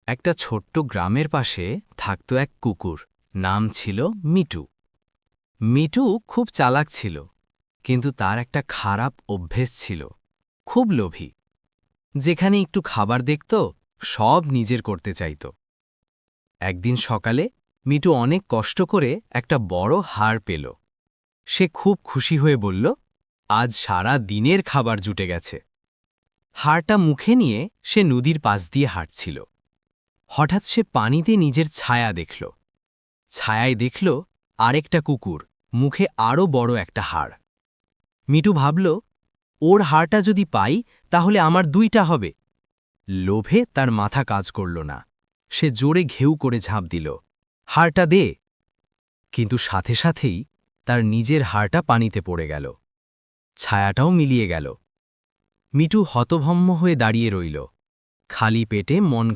একটা ছোট্ট গ্রামের পাশে থাকত এক কুকুর, নাম ছিল মিটু। মিটু খুব চালাক ছিল, কিন্তু তার একটা খারাপ অভ্যেস ছিল, খুব লোভী। যেখানে একটু খাবার দেখত, সব নিজের করতে চাইত। একদিন সকালে মিটু অনেক কষ্ট করে একটা বড় হাড় পেল। সে খুব খুশি হয়ে বলল, আজ সারা দিনের খাবার জুটে গেছে। হাড়টা মুখে নিয়ে সে নদীর পাশ দিয়ে হাঁটছিল। হঠাৎ সে পানিতে নিজের ছায়া দেখল। ছায়ায় দেখল আরেকটা কুকুর, মুখে আরও বড় একটা হাড়। মিটু ভাবল, ওর হাড়টা যদি পাই তাহলে আমার দুইটা হবে। লোভে তার মাথা কাজ করল না। সে জোরে ঘেউ করে ঝাঁপ দিল, হাড়টা দে। কিন্তু সাথে সাথেই তার নিজের হাড়টা পানিতে পড়ে গেল। ছায়াটাও মিলিয়ে গেল। মিটু হতভম্ব হয়ে দাঁড়িয়ে রইল, খালি পেটে মন